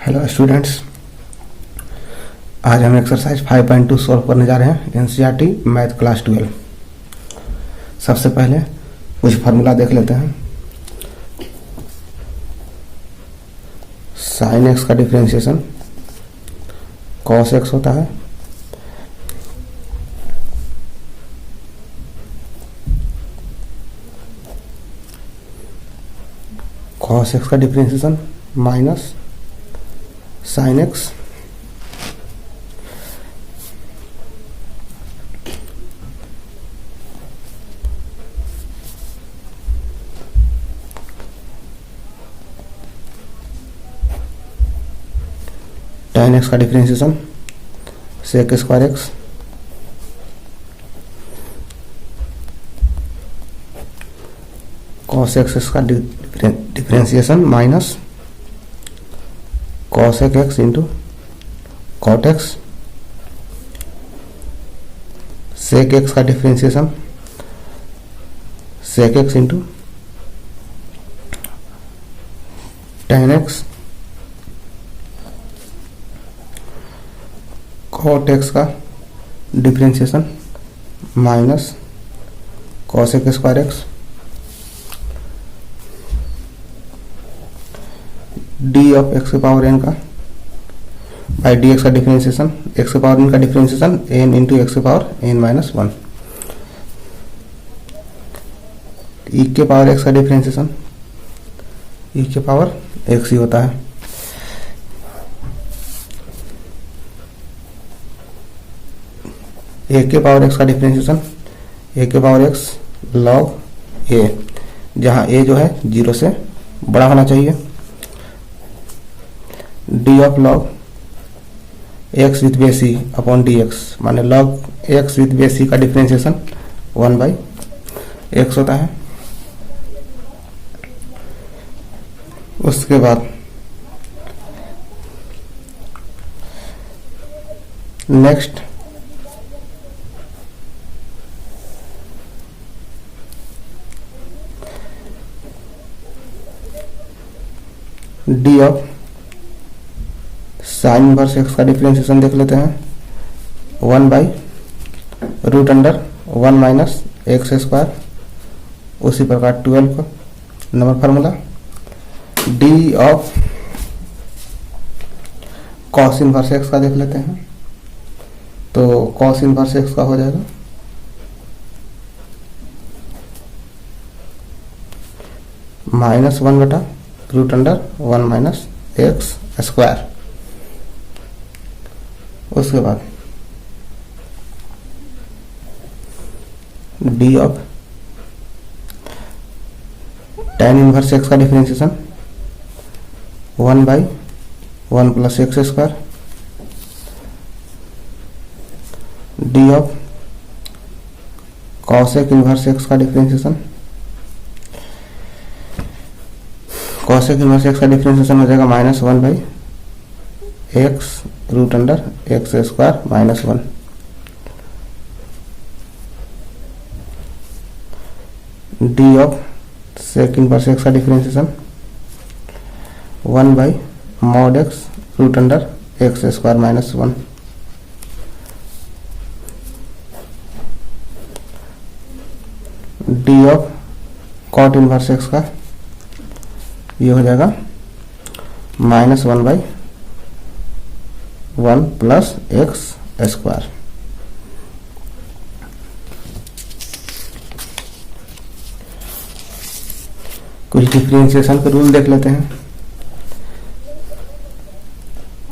Hello students, आज हम exercise 5.2 solve करने जा रहे हैं एनसीईआरटी मैथ क्लास 12। सबसे पहले कुछ फार्मूला देख लेते हैं। साइन एक्स का डिफरेंशिएशन कॉस एक्स होता है, कॉस एक्स का differentiation minus sine x tan x का differentiation sec square x cos x का differentiation minus cosec x into cot x sec x का differentiation sec x into tan x cot x का differentiation minus cosec square x d of x के power n का by d x का differentiation x के power n का differentiation N into x के power N minus one ई के power x का differentiation ई के पावर एक्स ही होता है। ए के पावर एक्स का डिफरेंशिएशन ए के पावर एक्स लॉग ए, जहां ए जो है 0 से बड़ा होना चाहिए। D of log x with base E upon d x, माने लॉग एक्स विथ बेस ई का डिफरेंशिएशन 1/x होता है। उसके बाद next D of sine inverse x का डिफरेंशिएशन देख लेते हैं 1/√1 माइनस एक्स स्क्वायर। उसी प्रकार 12 का number formula D of cos inverse x का देख लेते हैं, तो कॉस इनवर्स एक्स का हो जाएगा -1/√1 माइनस एक्स स्क्वायर। उसके बाद d of tan inverse x का differentiation 1/1 plus x square. D of cosec inverse x का डिफरेंशिएशन कॉसेक इनवर्स एक्स का डिफरेंशिएशन हो जाएगा -1/x√x square minus 1। D of sec inverse x का differentiation 1/mod x√x square minus 1। D of cot inverse x का ये हो जाएगा -1/1 plus x square. कुछ डिफरेंशिएशन के रूल देख लेते हैं।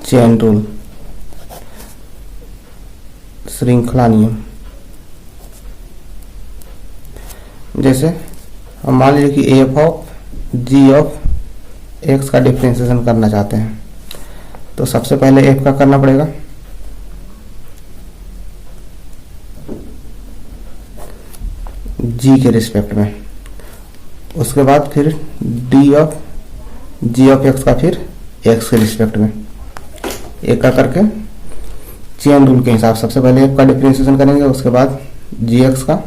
चेन रूल, श्रृंखला नियम। जैसे हम मान लीजिए कि f of g of x का डिफरेंशिएशन करना चाहते हैं, तो सबसे पहले एफ का करना पड़ेगा। जी के रिस्पेक्ट में, उसके बाद फिर d of g of x का फिर एक्स के रिस्पेक्ट में, एक का करके चेन रूल के हिसाब से सबसे पहले एफ का डिफरेंशिएशन करेंगे, उसके बाद जी एक्स का।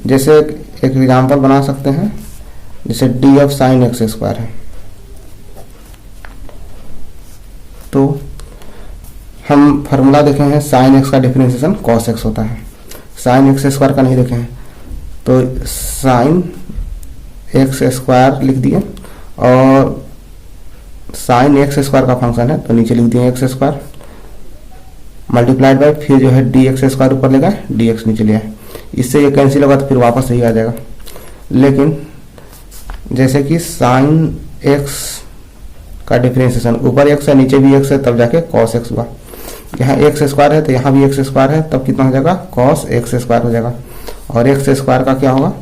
जैसे एक एग्जाम्पल बना सकते हैं, जैसे D of sine x square है, तो हम फार्मूला देखे हैं साइन एक्स का डिफरेंशिएशन कॉस एक्स होता है, साइन एक्स स्क्वायर का नहीं देखे हैं, तो साइन एक्स स्क्वायर लिख दिए और साइन एक्स स्क्वायर का फंक्शन है तो नीचे लिख दिए एक्स स्क्वायर मल्टीप्लाइड बाय फिर जो है डी एक्स स्क्वायर ऊपर लेगा डी एक्स नीचे लिया है, इससे ये कैंसिल होगा तो फिर वापस यही आ जाएगा। लेकिन जैसे कि साइन एक्स का डिफरेंशिएशन ऊपर एक्स है नीचे भी एक्स है तब जाके कॉस एक्स हुआ, यहाँ एक्स स्क्वायर है तो यहाँ भी एक्स स्क्वायर है तब कितना हो जाएगा कॉस एक्स स्क्वायर हो जाएगा। और एक्स स्क्वायर का क्या होगा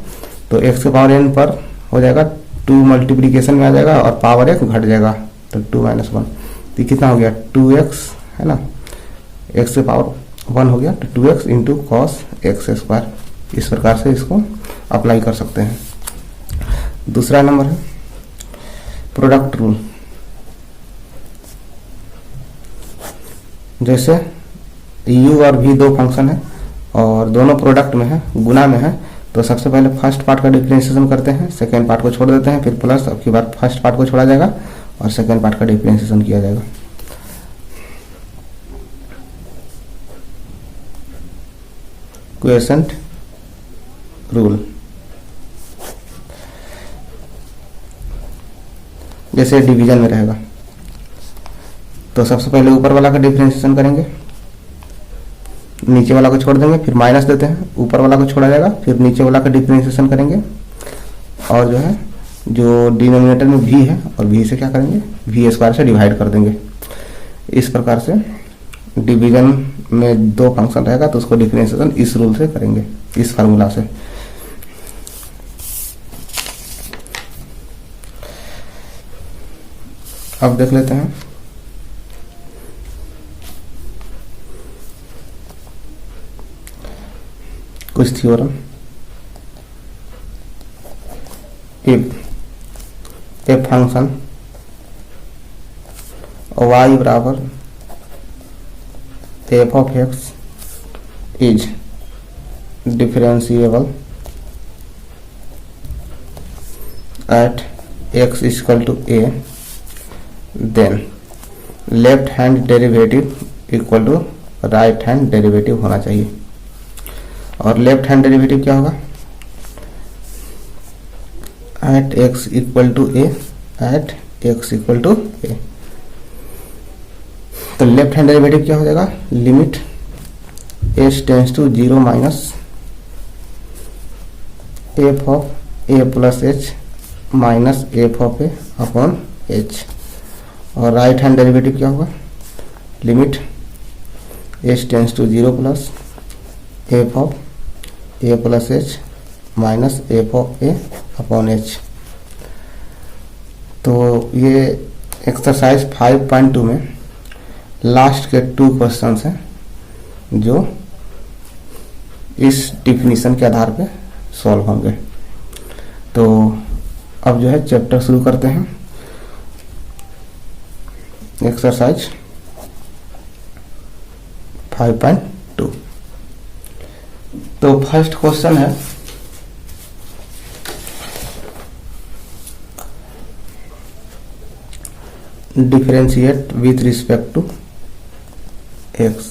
तो एक्स के पावर एन पर हो जाएगा 2 मल्टीप्लीकेशन में आ जाएगा और पावर एक घट जाएगा तो 2 - 1 तो कितना हो गया 2x है ना, x के पावर 1 हो गया तो 2x into cos x square. इस प्रकार से इसको अप्लाई कर सकते हैं। दूसरा नंबर है प्रोडक्ट रूल। जैसे u और v दो फंक्शन है और दोनों प्रोडक्ट में है, गुना में है, तो सबसे पहले फर्स्ट पार्ट का डिफरेंशिएशन करते हैं, सेकेंड पार्ट को छोड़ देते हैं, फिर प्लस अब की बार फर्स्ट पार्ट को छोड़ा जाएगा और सेकेंड पार्ट का डिफरेंशिएशन किया जाएगा। क्वेशंट रूल। जैसे डिवीजन में रहेगा तो सबसे पहले ऊपर वाला का डिफरेंशिएशन करेंगे, नीचे वाला को छोड़ देंगे, फिर माइनस देते हैं, ऊपर वाला को छोड़ा जाएगा, फिर नीचे वाला का डिफरेंशिएशन करेंगे और जो है जो डिनोमिनेटर में v है और v से क्या करेंगे v स्क्वायर से डिवाइड कर देंगे। इस प्रकार से डिवीजन में दो फंक्शन रहेगा तो उसको डिफरेंशिएशन इस रूल से करेंगे, इस फार्मूला से। अब देख लेते हैं कुछ theorem. If a function y बराबर f of x is differentiable at x is equal to a, then left hand derivative equal to right hand derivative होना चाहिए। और लेफ्ट हैंड डेरिवेटिव क्या होगा at x equal to a, at x equal to a. तो left hand derivative क्या हो जाएगा limit h tends to 0 minus f of a plus H minus f of a upon h. और right hand derivative क्या होगा limit h tends to 0 plus f of a plus H minus f of a upon H. तो ये exercise 5.2 में last के 2 questions हैं जो इस डिफिनीशन के आधार पे सॉल्व होंगे। तो अब जो है चैप्टर शुरू करते हैं। एक्सरसाइज 5.2। तो फर्स्ट क्वेश्चन है differentiate with respect to x.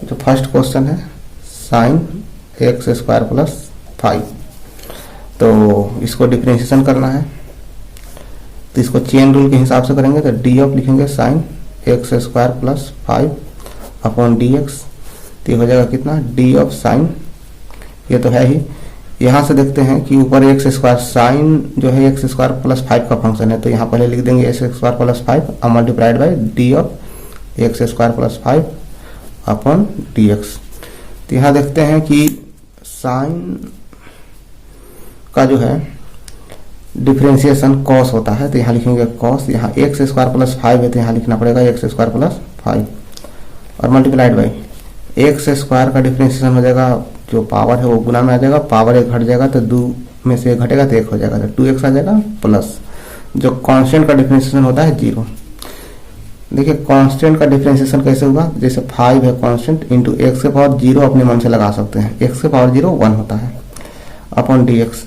जो फर्स्ट क्वेश्चन है साइन एक्स स्क्वायर प्लस 5, तो इसको डिफरेंशिएशन करना है तो इसको चेन रूल के हिसाब से करेंगे। तो डी ऑफ लिखेंगे sign x square plus 5 upon d x, तो ये हो जाएगा कितना डी ऑफ साइन, ये तो है ही। यहाँ से देखते हैं कि ऊपर एक्स स्क्वायर साइन जो है एक्स स्क्वायर प्लस 5 का फंक्शन है, तो यहाँ पहले लिख देंगे x square plus 5 multiplied by D of x square plus 5 upon d x. तो यहाँ देखते हैं कि साइन का जो है डिफरेंशिएशन कॉस होता है, तो यहाँ लिखेंगे कॉस, यहाँ एक्स स्क्वायर प्लस 5 है तो यहाँ लिखना पड़ेगा एक्स स्क्वायर प्लस 5 और मल्टीप्लाइड बाई एक्स स्क्वायर का डिफरेंशिएशन हो जाएगा, जो पावर है वो गुना में आ जाएगा, पावर एक घट जाएगा तो 2 में से एक घटेगा तो 1 हो जाएगा, तो 2x आ जाएगा प्लस जो कांस्टेंट का डिफरेंशिएशन होता है 0। देखिए कांस्टेंट का डिफरेंशिएशन कैसे होगा, जैसे 5 है कांस्टेंट इंटू एक्स के पावर 0 अपने मन से लगा सकते हैं, एक्स के पावर 0 1 होता है अपॉन डी एक्स।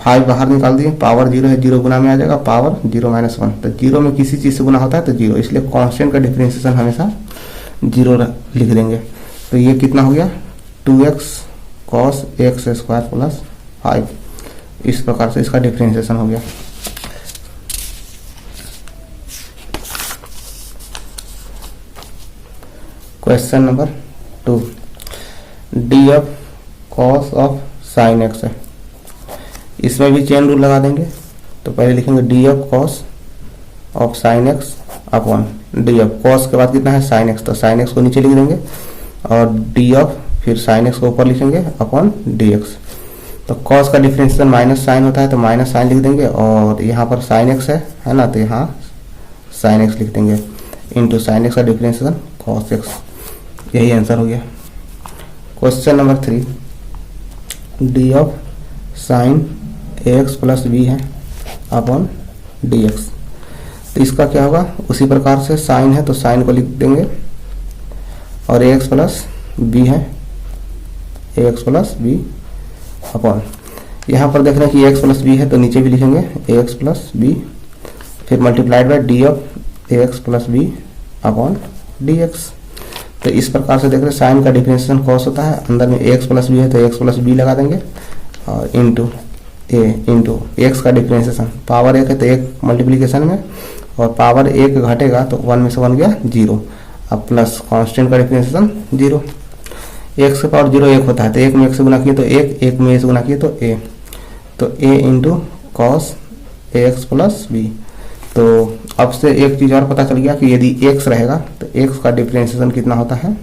5 बाहर निकाल दिए, पावर 0 है, 0 गुना में आ जाएगा, पावर 0 - 1। तो 0 में किसी चीज़ से गुना होता है तो 0, इसलिए कांस्टेंट का डिफरेंशिएशन हमेशा 0 लिख देंगे। तो ये कितना हो गया 2x cos x² + 5। इस प्रकार से इसका डिफरेंशिएशन हो गया। Question number 2, D of cos of sine x है। इसमें भी चेन रूल लगा देंगे। तो पहले लिखेंगे d of cos of sine x upon d of cos के बाद कितना है साइन एक्स, तो साइन एक्स को नीचे लिख देंगे और डी ऑफ फिर साइन एक्स को ऊपर लिखेंगे अपॉन डी एक्स। तो कॉस का डिफरेंशिएशन माइनस साइन होता है तो माइनस साइन लिख देंगे और यहाँ पर साइन एक्स है ना, तो यहाँ साइन एक्स लिख देंगे इंटू साइन एक्स का डिफरेंशिएशन कॉस एक्स। यही आंसर हो गया। Question number 3, d of sine x plus b है अपॉन डी एक्स। तो इसका क्या होगा, उसी प्रकार से साइन है तो साइन को लिख देंगे और ए एक्स प्लस बी है, ए एक्स प्लस बी अपॉन, यहाँ पर देख रहे हैं कि ए एक्स प्लस बी है तो नीचे भी लिखेंगे ए एक्स प्लस बी, फिर multiplied by d of a x plus b upon d x. तो इस प्रकार से देख रहे हैं साइन का डिफरेंशिएशन कॉस होता है, अंदर में ए एक्स प्लस बी है तो ए एक्स प्लस बी लगा देंगे और इंटू ए इंटू एक्स का डिफरेंशिएशन, पावर 1 है तो 1 मल्टीप्लीकेशन में और पावर 1 घटेगा तो 1 में से 1 गया 0, अब प्लस कांस्टेंट का डिफरेंशिएशन 0। एक्स के पावर 0 1 होता है तो 1 में 1 से गुना किए तो 1, 1 में 1 से गुना किए तो a, तो a into cos A x plus b. तो अब से एक चीज़ और पता चल गया कि यदि x रहेगा तो x का डिफरेंशिएशन कितना होता है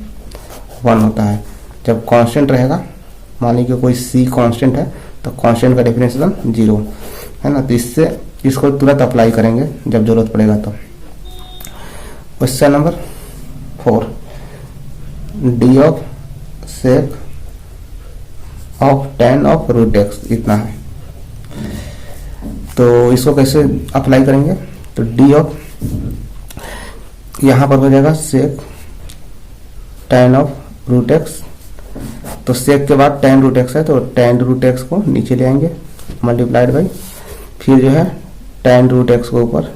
1 होता है। जब कांस्टेंट रहेगा, मान लीजिए कोई c कांस्टेंट है तो कांस्टेंट का डिफरेंशिएशन 0 है ना, तो इससे इसको तुरंत अप्लाई करेंगे जब जरूरत पड़ेगा तो। Question number 4, d of sec of tan of root x इतना है। तो इसको कैसे अप्लाई करेंगे, तो डी ऑफ यहाँ पर हो जाएगा सेक tan ऑफ रूट एक्स, तो सेक के बाद tan रूट एक्स है तो tan रूट एक्स को नीचे ले आएंगे मल्टीप्लाइड बाई, फिर जो है tan रूट एक्स को ऊपर,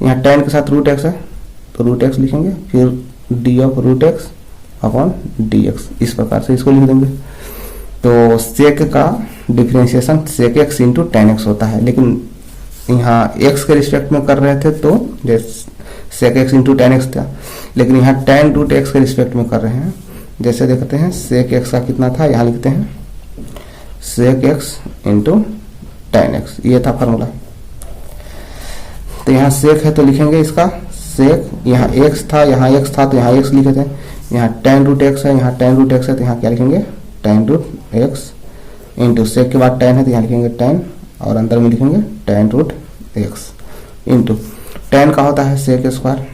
यहाँ tan के साथ रूट एक्स है तो रूट एक्स लिखेंगे, फिर d of root x upon d x. इस प्रकार से इसको लिख देंगे। तो सेक का differentiation sec x into tan x होता है, लेकिन यहाँ एक्स के रिस्पेक्ट में कर रहे थे तो जैसे sec x into tan x था, लेकिन यहाँ टेन रूट एक्स के रिस्पेक्ट में कर रहे हैं। जैसे देखते हैं सेक एक्स का कितना था, यहाँ लिखते हैं sec x into tan x, ये था फार्मूला। तो यहाँ सेक है तो लिखेंगे इसका सेक, यहाँ एक्स था यहाँ एक्स था तो यहाँ एक्स लिखे थे, यहाँ टेन रूट एक्स है यहाँ टेन रूट एक्स है तो यहाँ क्या लिखेंगे tan root x into sec के बाद टेन है तो यहाँ लिखेंगे टेन और अंदर में लिखेंगे tan root x into tan का होता है सेक स्क्वायर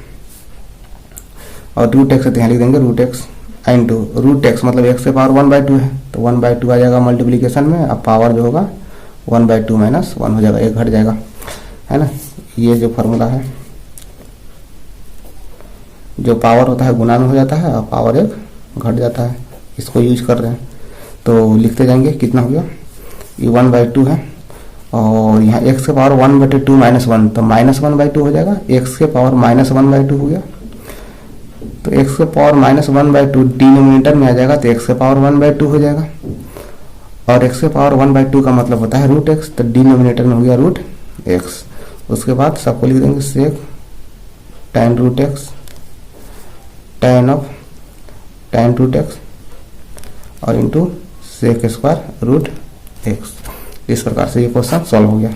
और रूट एक्स है तो यहाँ लिख देंगे root x into root x, मतलब एक्स के पावर 1/2 है तो 1/2 आ जाएगा मल्टीप्लीकेशन में। अब पावर जो होगा 1/2 माइनस 1 हो जाएगा, एक घट जाएगा, है ना। ये जो फार्मूला है, जो पावर होता है गुना में हो जाता है और पावर 1 घट जाता है, इसको यूज कर रहे हैं। तो लिखते जाएंगे कितना हो गया, ये 1/2 है और यहाँ x के पावर 1/2 माइनस 1 तो माइनस 1/2 हो जाएगा, x के पावर माइनस 1/2 हो गया तो x के पावर माइनस 1/2 डिनोमिनेटर में आ जाएगा तो x के पावर 1/2 हो जाएगा और x के पावर 1/2 का मतलब होता है रूट x, तो डिनोमिनेटर में हो गया रूट x। उसके बाद सबको लिख देंगे sec tan root x tan of tan root x और into sec square root x। इस प्रकार से ये क्वेश्चन सॉल्व हो गया।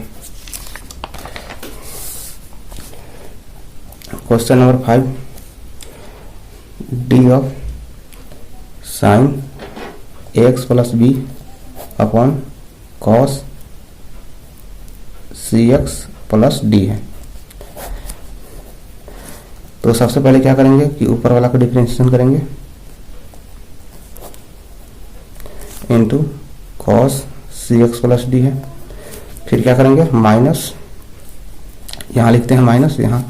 Question number 5, d of sine x plus b upon cos C x plus d है। तो सबसे पहले क्या करेंगे कि ऊपर वाला का डिफरेंशिएशन करेंगे इंटू कॉस सी एक्स प्लस डी है, फिर क्या करेंगे माइनस, यहाँ लिखते हैं माइनस, यहाँ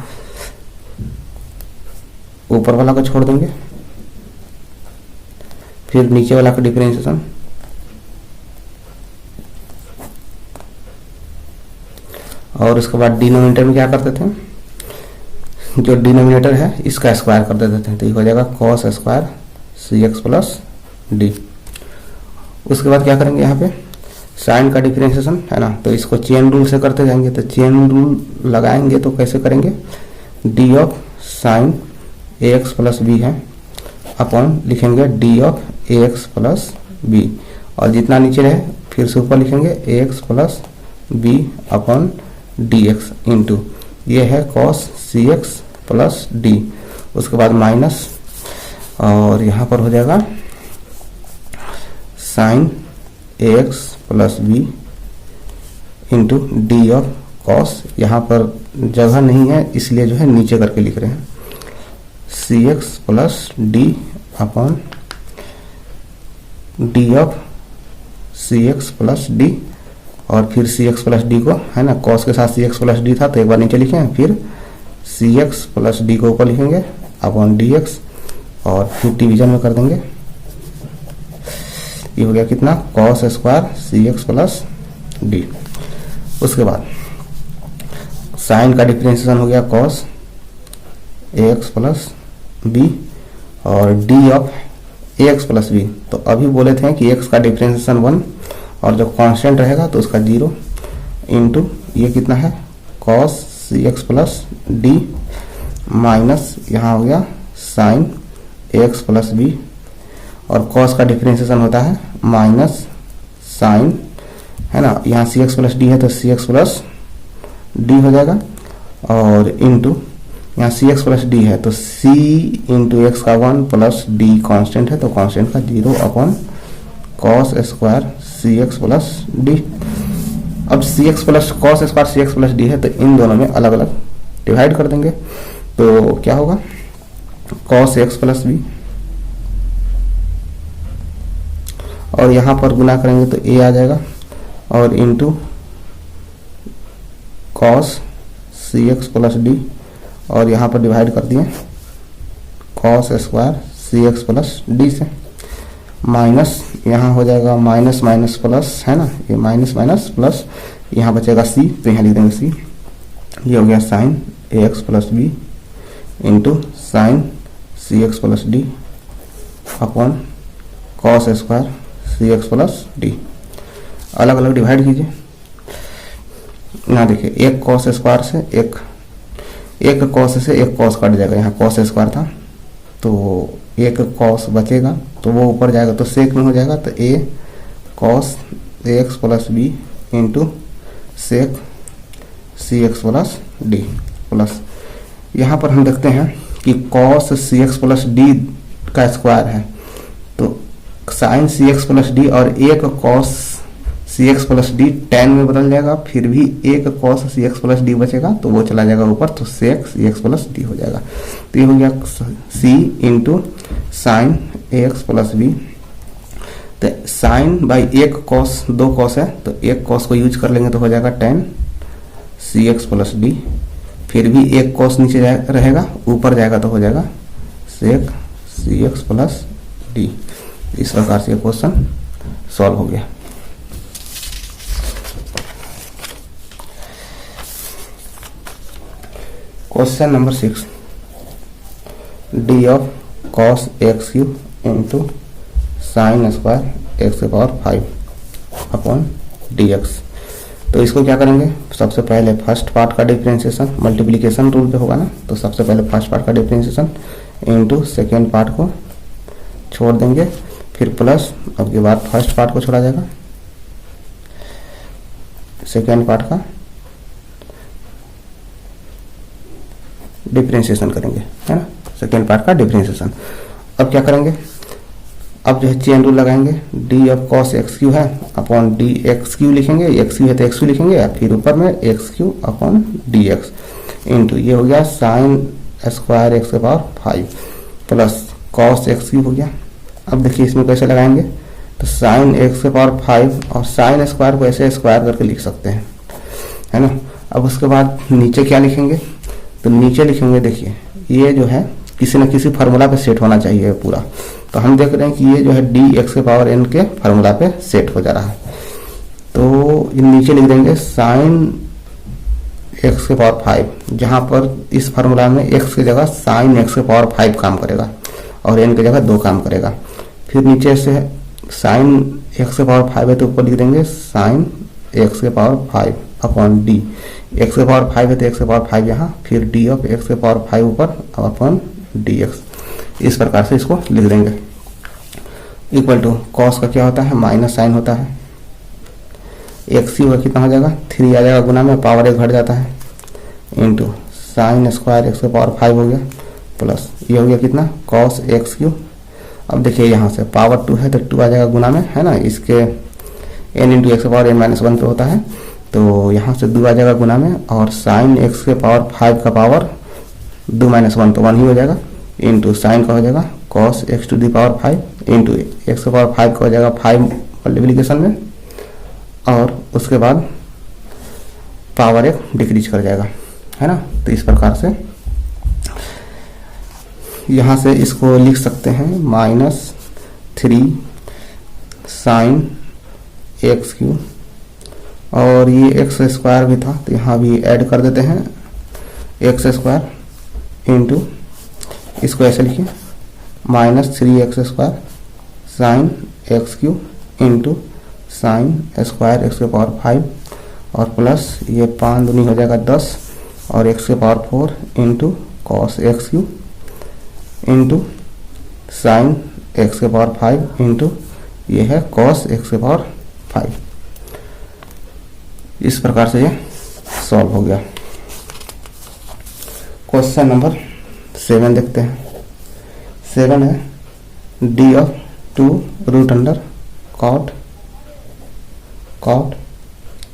ऊपर वाला को छोड़ देंगे, फिर नीचे वाला का डिफरेंशिएशन और उसके बाद डिनोमिनेटर में क्या करते थे, जो डिनोमिनेटर है इसका स्क्वायर कर देते थे, तो ये हो जाएगा cos square c x plus d. उसके बाद क्या करेंगे, यहाँ पे साइन का डिफरेंशिएशन है ना, तो इसको चेन रूल से करते जाएंगे। तो चेन रूल लगाएंगे तो कैसे करेंगे, d of sine a x plus b है अपॉन लिखेंगे d of a x plus b, और जितना नीचे रहे फिर से ऊपर लिखेंगे a x plus b upon d x into ये है कॉस सी एक्स प्लस डी। उसके बाद माइनस, और यहाँ पर हो जाएगा sine a x plus B into d of cos, यहाँ पर जगह नहीं है इसलिए जो है नीचे करके लिख रहे हैं, c x plus d upon d of c x plus D, और फिर सी एक्स प्लस डी को है ना, कॉस के साथ सी एक्स प्लस डी था तो एक बार नीचे लिखें, फिर सी एक्स प्लस डी को ऊपर लिखेंगे अपॉन डी एक्स, और फिर डिवीजन में कर देंगे। ये हो गया कितना, cos square c x plus d. उसके बाद साइन का डिफरेंशिएशन हो गया कॉस ए एक्स प्लस बी और d of a x plus b. तो अभी बोले थे कि एक्स का डिफरेंशिएशन 1 और जो कांस्टेंट रहेगा तो उसका 0 इंटू ये कितना है कॉस सी एक्स प्लस डी माइनस यहाँ हो गया sine a x plus b, और कॉस का डिफरेंशिएशन होता है माइनस साइन है ना, यहाँ सी एक्स प्लस डी है तो सी एक्स प्लस डी हो जाएगा, और इंटू यहाँ सी एक्स प्लस डी है तो सी इंटू एक्स का 1 प्लस डी कांस्टेंट है तो कांस्टेंट का 0 upon cos square c x plus D. अब सी x plus cos square c x plus d है तो इन दोनों में अलग अलग डिवाइड कर देंगे, तो क्या होगा कॉस एक्स प्लस बी, और यहाँ पर गुना करेंगे तो ए आ जाएगा, और इंटू कॉस सी एक्स प्लस डी, और यहाँ पर डिवाइड कर दिए cos square c x plus D से, माइनस यहाँ हो जाएगा माइनस माइनस प्लस है ना, ये माइनस माइनस प्लस, यहाँ बचेगा सी तो यहाँ लिख देंगे सी। ये हो गया sine a x plus B into sine C x plus d upon cos square c x plus d. अलग अलग डिवाइड कीजिए। यहाँ देखिए एक कॉस स्क्वायर से एक कॉस से एक कॉस कट जाएगा, यहाँ कॉस स्क्वायर था तो एक कॉस बचेगा तो वो ऊपर जाएगा तो सेक में हो जाएगा, तो A cos A x plus B into sec C x plus D plus, यहाँ पर हम देखते हैं कि कॉस सी एक्स प्लस डी का स्क्वायर है तो साइन सी एक्स प्लस डी, और एक कॉस सी एक्स प्लस डी tan में बदल जाएगा, फिर भी एक कॉस सी एक्स प्लस डी बचेगा तो वो चला जाएगा ऊपर तो sec C x plus D हो जाएगा। तो ये हो गया सी into sine a x plus b, तो साइन बाई एक कॉस, दो कॉस है तो एक कॉस को यूज कर लेंगे तो हो जाएगा tan सी एक्स प्लस डी, फिर भी एक कॉस नीचे रहेगा ऊपर जाएगा तो हो जाएगा सेक सी एक्स प्लस डी। इस प्रकार से क्वेश्चन सॉल्व हो गया। Question number 6, D of cos x cube into sine square x के पावर 5 अपॉन डी एक्स। तो इसको क्या करेंगे, सबसे पहले फर्स्ट पार्ट का डिफरेंशिएशन मल्टीप्लिकेशन रूल पे होगा ना, तो सबसे पहले फर्स्ट पार्ट का डिफरेंशिएशन इंटू सेकेंड पार्ट को छोड़ देंगे, फिर प्लस, अब के बाद फर्स्ट पार्ट को छोड़ा जाएगा, सेकेंड पार्ट का डिफरेंशिएशन करेंगे है ना, सेकेंड पार्ट का डिफरेंशिएशन। अब क्या करेंगे, अब जो है चेन रूल लगाएंगे, D of cos x Q है अपॉन डी एक्स क्यू लिखेंगे, एक्स क्यू है तो एक्स क्यू लिखेंगे, फिर ऊपर में x Q upon d x into ये हो गया साइन स्क्वायर एक्स के power 5 plus cos x Q हो गया। अब देखिए इसमें कैसे लगाएंगे, तो साइन एक्स के पावर 5 और साइन स्क्वायर को ऐसे स्क्वायर करके लिख सकते हैं है ना। अब उसके बाद नीचे क्या लिखेंगे, तो नीचे लिखेंगे, देखिए ये जो है किसी न किसी फार्मूला पे सेट होना चाहिए पूरा, तो हम देख रहे हैं कि ये जो है डी एक्स के पावर एन के फार्मूला पे सेट हो जा रहा है, तो नीचे लिख देंगे साइन एक्स के पावर 5, जहाँ पर इस फार्मूला में एक्स की जगह साइन एक्स के पावर 5 काम करेगा और एन की जगह 2 काम करेगा। फिर नीचे से साइन एक्स के पावर 5 है तो ऊपर लिख देंगे साइन एक्स के पावर 5 अपॉन डी। एक्स के पावर 5 है तो एक्स के पावर 5 यहाँ, फिर डी ऑफ एक्स के पावर 5 ऊपर अपॉन डी एक्स। इस प्रकार से इसको लिख देंगे। इक्वल टू कॉस का क्या होता है, माइनस साइन होता है, एक्स ही हुआ कितना हो जाएगा 3 आ जाएगा, गुना में पावर 1 घट जाता है, इंटू साइन स्क्वायर एक्स के पावर 5 हो गया, प्लस ये हो गया कितना कॉस एक्स क्यू। अब देखिए यहाँ से पावर 2 है तो 2 आ जाएगा गुना में, है ना, इसके एन इंटू एक्स के पावर एन माइनस 1 पे होता है, तो यहाँ से 2 आ जाएगा गुना में, और साइन एक्स के पावर 5 का पावर 2 माइनस 1 तो 1 ही हो जाएगा, इंटू साइन का हो जाएगा cos x to the power 5 into x के पावर 5 का हो जाएगा 5 मल्टीप्लिकेशन में, और उसके बाद पावर 1 डिक्रीज कर जाएगा, है ना। तो इस प्रकार से यहाँ से इसको लिख सकते हैं -3 साइन एक्स क्यू, और ये एक्स स्क्वायर भी था तो यहाँ भी ऐड कर देते हैं एक्स स्क्वायर इंटू, इसको ऐसे लिखिए -3x square sine x Q into sine square x के पावर 5, और प्लस ये 5 दूनी हो जाएगा 10 और एक्स के power 4 into cos x Q into sine x के पावर 5 इंटू ये है कॉस एक्स के पावर 5। इस प्रकार से ये सॉल्व हो गया। क्वेश्चन नंबर 7 देखते हैं। 7 है d of 2 root under cot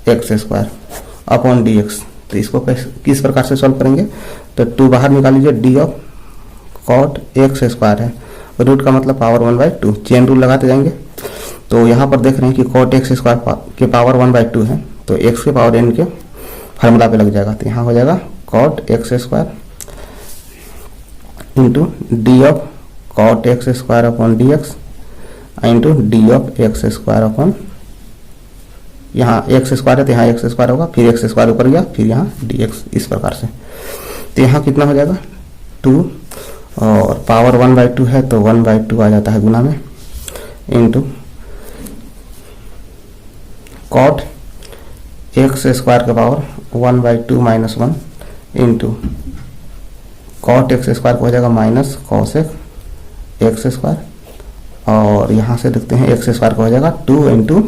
x square upon d x. तो इसको किस प्रकार से सॉल्व करेंगे, तो 2 बाहर निकाल लीजिए, d of cot x square है, रूट का मतलब पावर 1/2, चेन रूल लगाते जाएंगे। तो यहाँ पर देख रहे हैं कि कॉट एक्स स्क्वायर के पावर 1/2 है, तो एक्स के पावर एन के फार्मूला पे लग जाएगा, तो यहाँ हो जाएगा cot x square into d of cot x square upon d x into d of x square upon, यहाँ एक्स स्क्वायर है तो यहाँ एक्स स्क्वायर होगा, फिर एक्स स्क्वायर ऊपर गया, फिर यहाँ डी एक्स, इस प्रकार से। तो यहाँ कितना हो जाएगा 2, और पावर 1/2 है तो 1/2 आ जाता है गुना में, इंटू कॉट एक्स स्क्वायर का power 1/2 minus 1 into cot x square को हो जाएगा माइनस कॉस एक्स स्क्वायर, और यहाँ से देखते हैं एक्स स्क्वायर को हो जाएगा 2 इंटू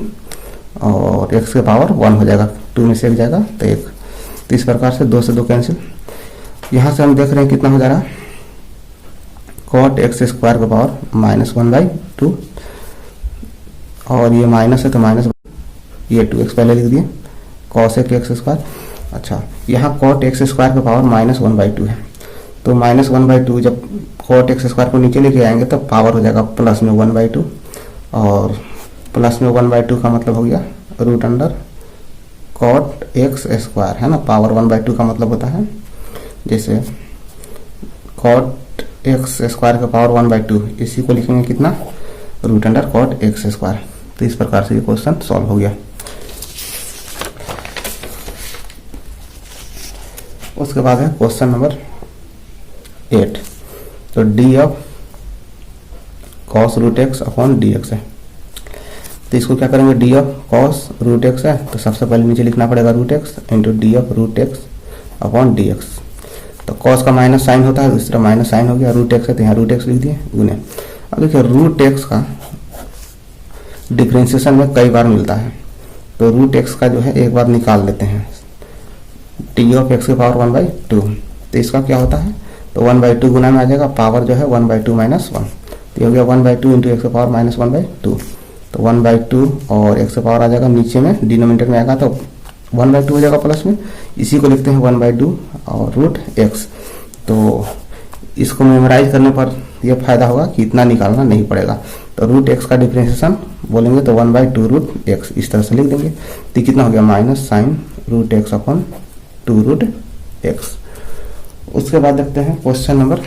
और एक्स के पावर 1 हो जाएगा, 2 में से 1 जाएगा तो 1। तो इस प्रकार से 2 से 2 कैंसिल। यहाँ से हम देख रहे हैं कितना हो जा रहा है कॉट एक्स स्क्वायर का पावर -1/2, और ये माइनस है तो माइनस, ये 2x पहले लिख दिए, कॉस एक्स स्क्वायर। अच्छा, यहाँ कॉट एक्स स्क्वायर का पावर -1/2 है, तो -1/2 जब कॉट एक्स स्क्वायर को नीचे लेके आएंगे तो पावर हो जाएगा प्लस में 1/2, और प्लस में 1/2 का मतलब हो गया root under cot x square, है ना। पावर 1/2 का मतलब होता है जैसे कॉट एक्स स्क्वायर का पावर 1/2, इसी को लिखेंगे कितना root under cot x square. तो इस प्रकार से ये क्वेश्चन सॉल्व हो गया। उसके बाद है क्वेश्चन नंबर 8। तो d of cos root x upon d x है, तो इसको क्या करेंगे, d of cos root x है तो सबसे पहले नीचे लिखना पड़ेगा root x into d of root x upon d x. तो कॉस का माइनस साइन होता है, दूसरा माइनस साइन हो गया, रूट एक्स है तो यहाँ रूट एक्स लिख दिए गुने। अब देखिए रूट एक्स का डिफ्रेंशिएशन में कई बार मिलता है, तो रूट एक्स का जो है एक बार निकाल लेते हैं, टी ऑफ एक्स के पावर 1/2, तो इसका क्या होता है, तो 1/2 गुना में आ जाएगा, पावर जो है 1/2 माइनस 1, तो ये हो गया 1/2 इंटू एक्स के पावर -1/2, तो 1/2 और एक्स का पावर आ जाएगा नीचे में, डिनोमिनेटर में आएगा तो 1/2 हो जाएगा प्लस में, इसी को लिखते हैं 1/2 और रूट एक्स। तो इसको मेमोराइज करने पर यह फायदा होगा कि इतना निकालना नहीं पड़ेगा। तो रूट एक्स का डिफरेंशिएशन बोलेंगे तो 1/2 रूट एक्स, इस तरह से लिख देंगे। तो कितना हो गया minus sine root x upon 2 root x. उसके बाद देखते हैं क्वेश्चन नंबर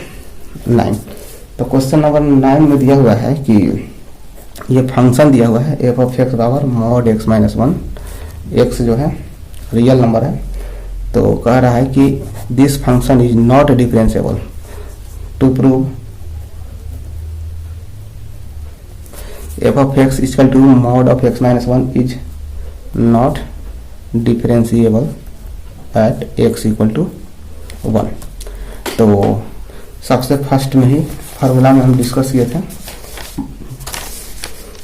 9। तो क्वेश्चन नंबर 9 में दिया हुआ है कि ये फंक्शन दिया हुआ है f of x power mod x - 1, x जो है रियल नंबर है, तो कह रहा है कि this function is not differentiable. To prove f of x equal to mod of x minus one is not differentiable at x equal to one. तो सबसे फर्स्ट में ही फार्मूला में हम डिस्कस किए थे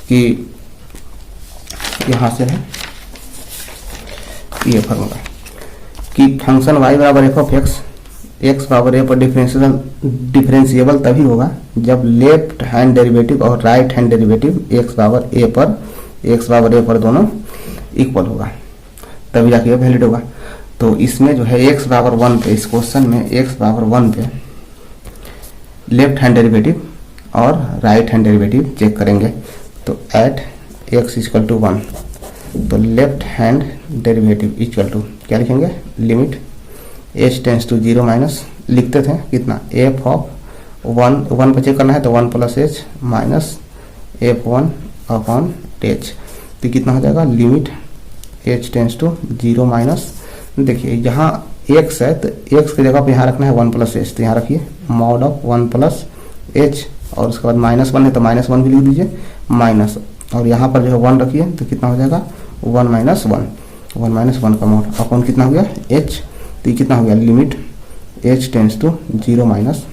कि यहाँ से है ये फार्मूला कि फंक्शन y बराबर एफ ऑफ एक्स, एक्स बराबर ए पर डिफरेंशिएबल तभी होगा जब लेफ्ट हैंड डेरिवेटिव और राइट हैंड डेरिवेटिव एक्स बराबर ए पर दोनों इक्वल होगा, तभी जाके ये वैलिड होगा। तो इसमें जो है एक्स बराबर वन पे, इस क्वेश्चन में एक्स बराबर वन पे लेफ्ट हैंड डेरिवेटिव और राइट हैंड डेरिवेटिव चेक करेंगे। तो at x equal to one, तो left hand derivative equal to क्या लिखेंगे, limit H tends to zero minus लिखते थे कितना, एफ ऑफ वन, वन पर चेक करना है तो one plus H minus F one upon H, तो कितना हो जाएगा, limit H tends to zero minus, देखिए यहाँ एक्स है तो एक्स की जगह पे यहाँ रखना है वन प्लस एच, तो यहाँ रखिए mod of one plus H, और उसके बाद माइनस वन है तो माइनस वन भी लिख दीजिए माइनस, और यहाँ पर जो है वन रखिए तो कितना हो जाएगा वन माइनस वन का मॉड अपॉन कितना हो गया एच, तो ये कितना हो गया, limit H tends to zero minus,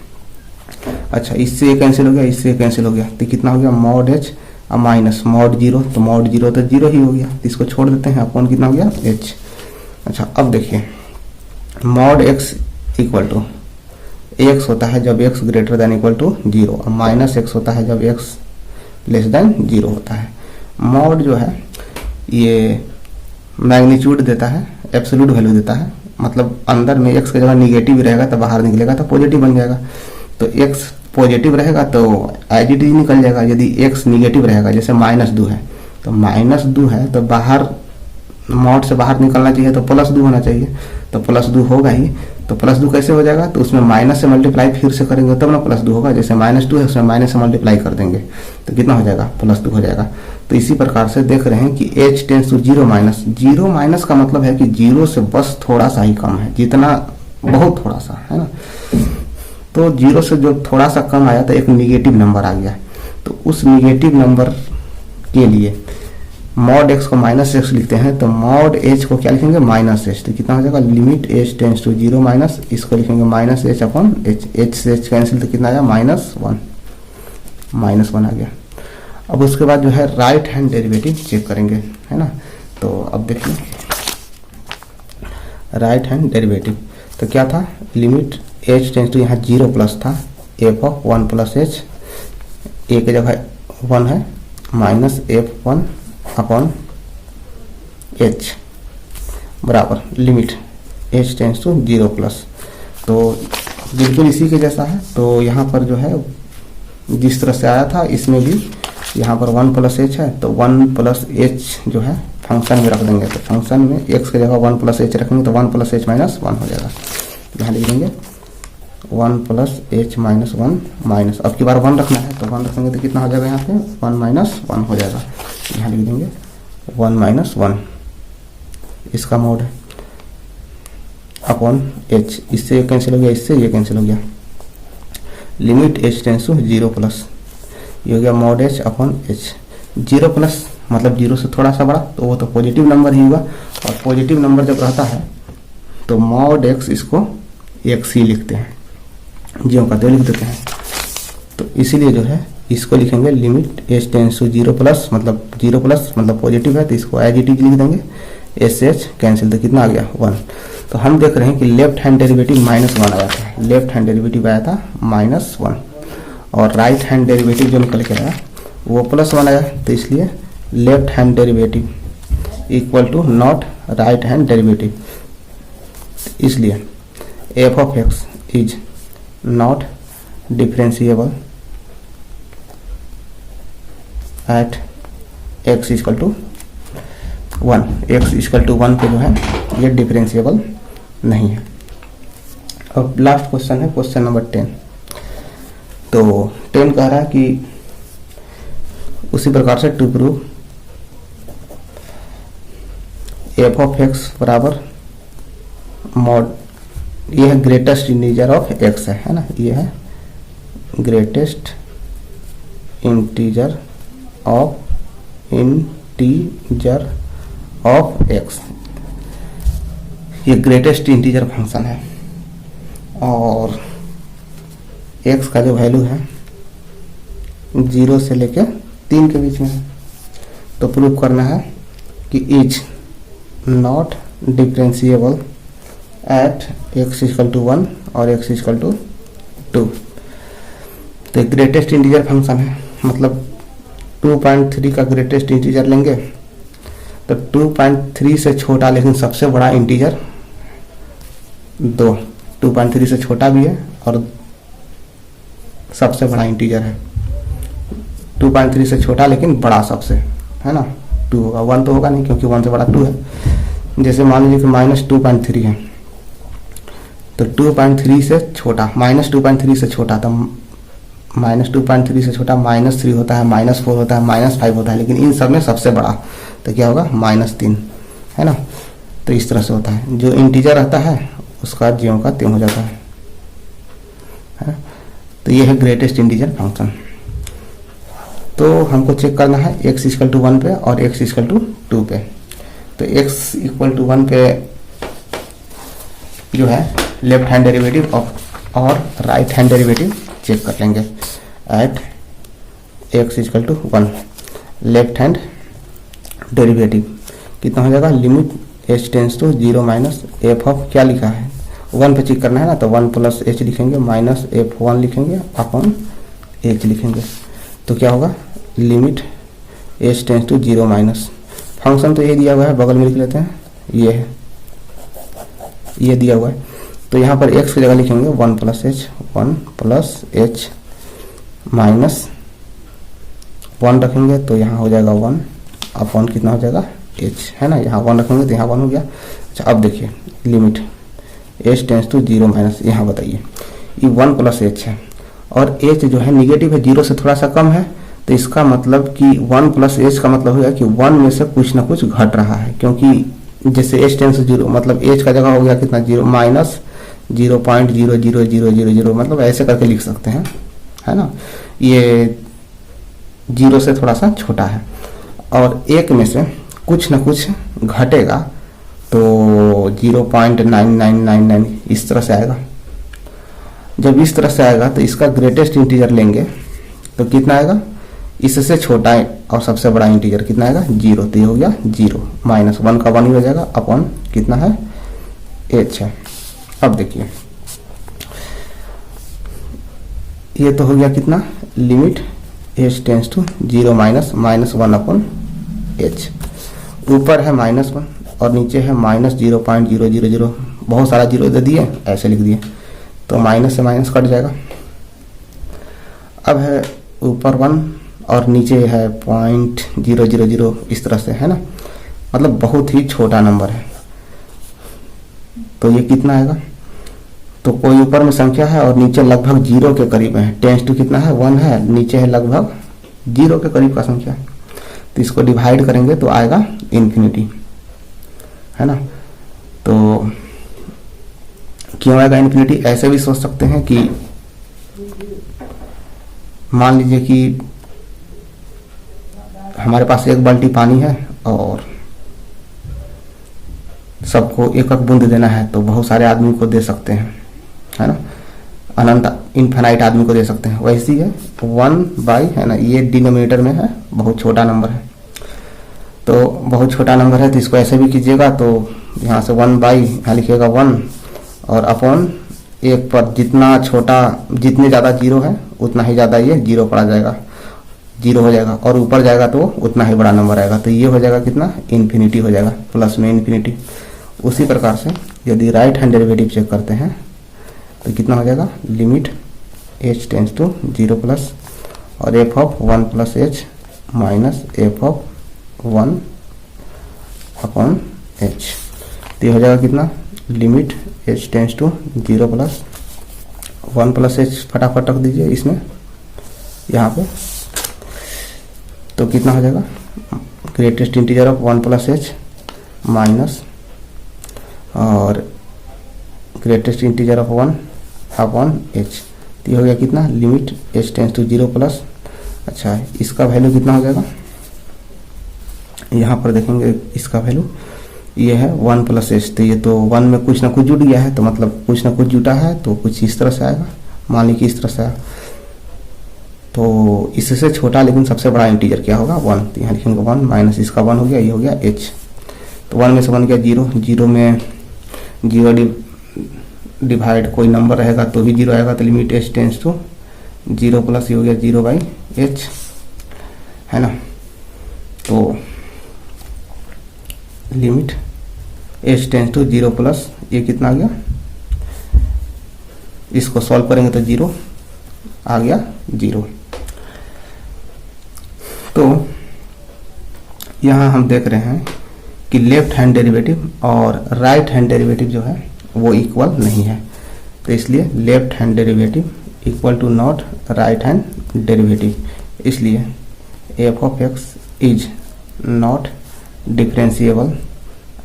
अच्छा इससे ये कैंसिल हो गया, इससे ये कैंसिल हो गया, तो कितना हो गया मॉड एच और माइनस मॉड जीरो, तो मॉड जीरो तो जीरो ही हो गया, तो इसको छोड़ देते हैं, अपॉन कितना हो गया एच। अच्छा अब देखिए mod x equal to x होता है जब x greater than equal to zero, और माइनस एक्स होता है जब एक्स लेस देन जीरो होता है। मॉड जो है ये मैग्नीट्यूड देता है, एब्सोल्यूट वैल्यू देता है, मतलब अंदर में एक्स की जगह निगेटिव रहेगा तो बाहर निकलेगा तो पॉजिटिव बन जाएगा, तो एक्स पॉजिटिव रहेगा तो एज इट इज निकल जाएगा, यदि एक्स निगेटिव रहेगा जैसे माइनस दो है तो माइनस दो है तो बाहर मॉड से बाहर निकलना चाहिए तो प्लस दो होना चाहिए, तो प्लस दो होगा ही, तो प्लस दो कैसे हो जाएगा, तो उसमें माइनस से मल्टीप्लाई फिर से करेंगे तब ना प्लस दो होगा, जैसे माइनस टू है उसमें माइनस से मल्टीप्लाई कर देंगे तो कितना हो जाएगा प्लस दो हो जाएगा। तो इसी प्रकार से देख रहे हैं कि h tends to zero minus, zero minus का मतलब है कि जीरो से बस थोड़ा सा ही कम है, जितना बहुत थोड़ा सा है ना, तो जीरो से जो थोड़ा सा कम आया तो एक निगेटिव नंबर आ गया, तो उस निगेटिव नंबर के लिए मॉड एक्स को माइनस एक्स लिखते हैं, तो मॉड एच को क्या लिखेंगे माइनस एच, तो कितना हो जाएगा limit H tends to zero minus, इसको लिखेंगे minus h upon h, h से एच कैंसिल तो कितना आया माइनस वन आ गया। अब उसके बाद जो है राइट हैंड डेरिवेटिव चेक करेंगे है ना, तो अब देखिए राइट हैंड डेरिवेटिव तो क्या था, लिमिट एच टेंस टू यहाँ जीरो प्लस था, F of one plus H, A की जगह वन है minus F one upon H बराबर limit H tends to zero plus, तो बिल्कुल इसी के जैसा है। तो यहाँ पर जो है जिस तरह से आया था इसमें भी यहाँ पर वन प्लस एच है, तो वन प्लस एच जो है फंक्शन में रख देंगे, तो फंक्शन में एक्स की जगह वन प्लस एच रखेंगे तो one plus H minus one हो जाएगा, यहाँ लिख देंगे one plus H minus one minus, अब की बार वन रखना है तो वन रखेंगे तो कितना हो जाएगा यहाँ पे वन माइनस वन हो जाएगा, यहाँ लिख देंगे वन माइनस वन इसका मोड है अपॉन एच, इससे ये कैंसिल हो गया, इससे ये कैंसिल हो गया, limit H tends to zero plus, ये हो गया mod h upon h, zero plus मतलब जीरो से थोड़ा सा बड़ा तो वो तो पॉजिटिव नंबर ही हुआ, और पॉजिटिव नंबर जब रहता है तो मॉड एक्स इसको एक्स ही लिखते हैं, जीरो का दो लिख देते हैं, तो इसीलिए जो है इसको लिखेंगे limit H tends to zero plus मतलब पॉजिटिव है तो इसको एज इट इज लिख देंगे, एस एच कैंसिल तो कितना आ गया वन। तो हम देख रहे हैं कि left hand derivative minus one आया था, लेफ्ट हैंड डेरिवेटिव आया था माइनस वन, और राइट हैंड डेरिवेटिव जो निकल के आया वो प्लस वन आया, तो इसलिए left hand derivative equal to not right hand derivative, इसलिए F of X is not differentiable at x equal to one, X equal to one पे जो है ये डिफरेंशिएबल नहीं है। अब लास्ट क्वेश्चन है क्वेश्चन नंबर 10, तो 10 कह रहा है कि उसी प्रकार से to prove f of x बराबर मॉड, ये है ग्रेटेस्ट इंटीजर ऑफ एक्स है ना, ये है ग्रेटेस्ट इंटीजर ऑफ एक्स, ये ग्रेटेस्ट इंटीजर फंक्शन है और एक्स का जो वैल्यू है 0 से लेकर 3 के बीच में है। तो प्रूव करना है कि is not differentiable at x = 1 और x = 2। तो ग्रेटेस्ट इंटीजर फंक्शन है, मतलब 2.3 का ग्रेटेस्ट इंटीजर लेंगे तो 2.3 से छोटा लेकिन सबसे बड़ा इंटीजर 2, 2.3 से छोटा भी है और सबसे बड़ा इंटीजर है। 2.3 से छोटा लेकिन बड़ा सबसे, है ना, 2 होगा, 1 तो होगा नहीं क्योंकि 1 से बड़ा 2 है। जैसे मान लीजिए कि -2.3 है तो 2.3 से छोटा, -2.3 से छोटा, तो -2.3 से छोटा -3 होता है, -4 होता है, -5 होता है, लेकिन इन सब में सबसे बड़ा तो क्या होगा -3, है ना। तो इस तरह से होता है, जो इंटीजर रहता है उसका ज्यों का त्यों हो जाता है। तो ये है ग्रेटेस्ट इंटीजर फंक्शन। तो हमको चेक करना है x = 1 पे और x = 2 पे। तो x = 1 पे जो है लेफ्ट हैंड डेरिवेटिव और राइट हैंड डेरिवेटिव चेक कर लेंगे। At x = 1 left hand derivative कितना हो जाएगा, limit h tends to 0 minus f of, क्या लिखा है 1 पे चेक करना है ना, तो 1 + h लिखेंगे माइनस f1 लिखेंगे अपॉन h लिखेंगे। तो क्या होगा, limit h tends to 0 minus, function तो ये दिया हुआ है, बगल में लिख लेते हैं, ये है, ये दिया हुआ है। तो यहाँ पर x की जगह लिखेंगे 1 + h माइनस 1 रखेंगे तो यहाँ हो जाएगा 1 अपॉन कितना हो जाएगा h, है ना, यहाँ 1 रखेंगे तो यहाँ 1 हो गया। अच्छा अब देखिए limit h tends to 0 minus, यहाँ बताइए ये 1 + h है और h जो है निगेटिव है, 0 से थोड़ा सा कम है, तो इसका मतलब कि 1 + h का मतलब हो गया कि 1 में से कुछ ना कुछ घट रहा है, क्योंकि जैसे h टेंस टू 0 मतलब h का जगह हो गया कितना 0 माइनस 0.00000, मतलब ऐसे करके लिख सकते हैं, है ना। ये 0 से थोड़ा सा छोटा है और 1 में से कुछ ना कुछ घटेगा तो 0.9999 इस तरह से आएगा। जब इस तरह से आएगा तो इसका ग्रेटेस्ट इंटीजर लेंगे तो कितना आएगा, इससे छोटा है और सबसे बड़ा इंटीजर कितना आएगा 0, तो ये हो गया 0 माइनस 1 का 1 ही हो जाएगा अपॉन कितना है h है। अब देखिए ये तो हो गया कितना, limit h tends to 0 minus -1 upon h, ऊपर है -1 और नीचे है -0.000, बहुत सारा जीरो दे दिए, ऐसे लिख दिए तो माइनस से माइनस कट जाएगा। अब है ऊपर 1 और नीचे है 0.000 इस तरह से, है ना, मतलब बहुत ही छोटा नंबर है। तो ये कितना आएगा, तो कोई ऊपर में संख्या है और नीचे लगभग 0 के करीब है, टेंस टू कितना है 1 है, नीचे है लगभग 0 के करीब का संख्या, तो इसको डिवाइड करेंगे तो आएगा इन्फिनिटी, है ना। तो क्यों आएगा इन्फिनिटी, ऐसे भी सोच सकते हैं कि मान लीजिए कि हमारे पास एक बाल्टी पानी है और सबको एक एक बूंद देना है, तो बहुत सारे आदमी को दे सकते हैं, है ना, अनंत इनफाइनाइट आदमी को दे सकते हैं। वैसी है 1/, है ना, ये डिनोमिनेटर में है, बहुत छोटा नंबर है, तो बहुत छोटा नंबर है तो इसको ऐसे भी कीजिएगा, तो यहाँ से 1/, यहाँ लिखिएगा 1 और अपॉन 1 पर जितना छोटा, जितने ज़्यादा 0 है उतना ही ज़्यादा ये 0 पड़ा जाएगा, 0 हो जाएगा, और ऊपर जाएगा तो उतना ही बड़ा नंबर आएगा, तो ये हो जाएगा कितना, इन्फिनिटी हो जाएगा, प्लस में इन्फिनिटी। उसी प्रकार से यदि राइट हैंड डेरिवेटिव चेक करते हैं तो कितना हो जाएगा, limit h tends to 0 plus और f of 1 + h minus f of 1 upon h, तो ये हो जाएगा कितना, limit h tends to 0 plus 1 + h, फटाफट रख दीजिए इसमें यहाँ पे, तो कितना हो जाएगा, greatest integer of 1 + h minus और greatest integer of 1 upon h। तो ये हो गया कितना, limit h tends to 0 plus, अच्छा इसका वैल्यू कितना हो जाएगा, यहाँ पर देखेंगे इसका वैल्यू ये है 1 प्लस h। तो ये तो 1 में कुछ ना कुछ जुड़ गया है, तो मतलब कुछ ना कुछ जुटा है, तो कुछ इस तरह से आएगा, मान लीजिए इस तरह से आया। तो इससे छोटा लेकिन सबसे बड़ा इंटीजर क्या होगा, 1। तो यहाँ लिखेंगे 1 माइनस इसका 1 हो गया, ये हो गया h। तो 1 में से बन गया 0, 0 में 0 डिवाइड कोई नंबर रहेगा तो भी 0 आएगा, तो limit h tends to 0 plus, ये हो गया 0/h, है ना। तो limit h tends to 0 plus, ये कितना आ गया, इसको सॉल्व करेंगे तो 0 आ गया 0। तो यहाँ हम देख रहे हैं कि लेफ्ट हैंड डेरिवेटिव और राइट हैंड डेरिवेटिव जो है वो इक्वल नहीं है, तो इसलिए left hand derivative equal to not right hand derivative, इसलिए f of x is not differentiable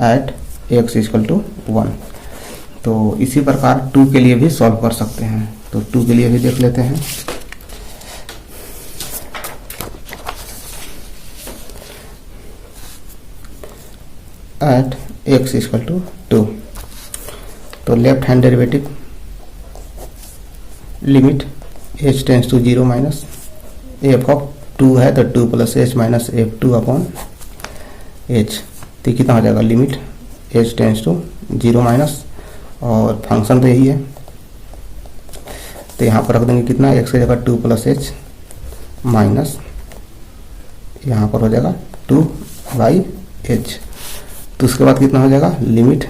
at x equal to 1। तो इसी प्रकार 2 के लिए भी सॉल्व कर सकते हैं, तो 2 के लिए भी देख लेते हैं। एट x इक्वल टू 2, तो left hand derivative limit h tends to 0 minus f of 2 है तो 2 plus h minus f2 upon h। तो कितना हो जाएगा, limit h tends to 0 minus, और फंक्शन तो यही है, तो यहाँ पर रख देंगे कितना, x की जगह 2 प्लस h माइनस, यहाँ पर हो जाएगा 2/h। तो उसके बाद कितना हो जाएगा, limit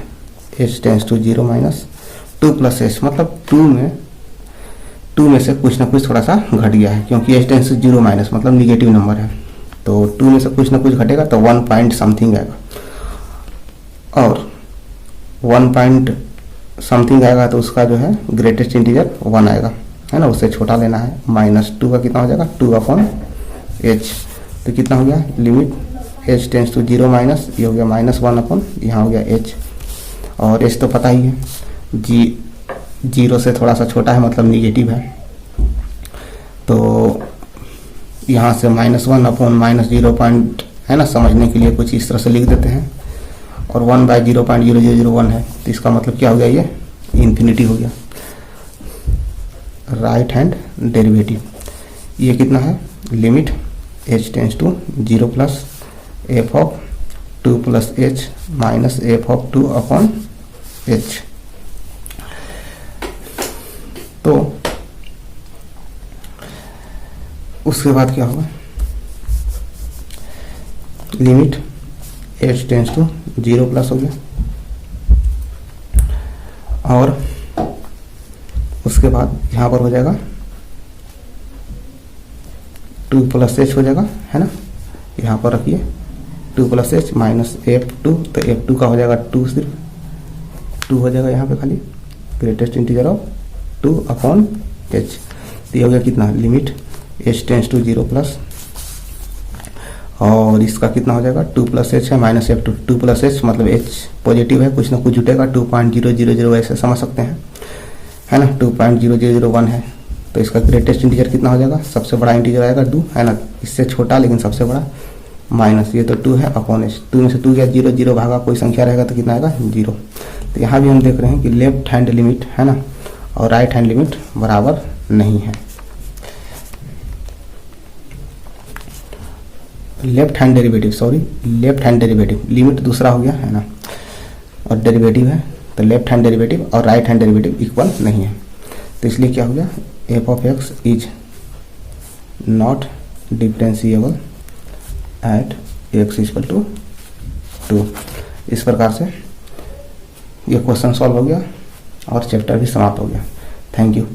h tends to 0 minus 2 plus h, मतलब 2 में से कुछ ना कुछ थोड़ा सा घट गया है, क्योंकि h टेंस टू 0 माइनस मतलब निगेटिव नंबर है, तो 2 में से कुछ ना कुछ घटेगा तो 1 पॉइंट समथिंग आएगा, और 1 पॉइंट समथिंग आएगा तो उसका जो है ग्रेटेस्ट इंटीजर 1 आएगा, है ना, उससे छोटा लेना है। माइनस 2 का कितना हो जाएगा, 2 अपॉन h। तो कितना हो गया, limit h tends to 0 minus, ये हो गया -1 अपॉन, यहाँ हो गया h, और h तो पता ही है 0 से थोड़ा सा छोटा है मतलब निगेटिव है, तो यहाँ से -1 अपॉन -0 पॉइंट, है ना, समझने के लिए कुछ इस तरह से लिख देते हैं, और 1/0.0001 है, तो इसका मतलब क्या हो गया, ये इन्फिनिटी हो गया। राइट हैंड डेरिवेटिव ये कितना है, limit h tends to 0 plus f of 2 plus h minus f of 2 upon h। तो उसके बाद क्या होगा, limit h tends to 0 plus हो गया, और उसके बाद यहाँ पर हो जाएगा 2 प्लस h हो जाएगा, है ना, यहाँ पर रखिए 2 प्लस h माइनस f2, तो f2 का हो जाएगा 2, सिर्फ 2 हो जाएगा यहाँ पे खाली, greatest integer of 2 upon h। तो ये हो गया कितना, limit h tends to 0 plus, और इसका कितना हो जाएगा, 2 प्लस h है माइनस f2, 2 प्लस h मतलब h पॉजिटिव है, कुछ ना कुछ जुटेगा, 2.000 ऐसे समझ सकते हैं, है ना, 2.0001 है, तो इसका ग्रेटेस्ट इंटीजर कितना हो जाएगा, सबसे बड़ा इंटीजर आएगा 2, है ना, इससे छोटा लेकिन सबसे बड़ा, माइनस ये तो 2 है अपॉन h, 2 में से 2 गया 0, 0 भागा कोई संख्या रहेगा तो कितना आएगा 0। तो यहाँ भी हम देख रहे हैं कि लेफ्ट हैंड लिमिट, है ना, और राइट हैंड लिमिट बराबर नहीं है। लेफ्ट हैंड डेरिवेटिव लिमिट दूसरा हो गया, है ना, और डेरिवेटिव है, तो लेफ्ट हैंड डेरिवेटिव और राइट हैंड डेरिवेटिव इक्वल नहीं है, तो इसलिए क्या हो गया, f of x is not differentiable at x equal to 2। इस प्रकार से ये क्वेश्चन सॉल्व हो गया और चैप्टर भी समाप्त हो गया। Thank you.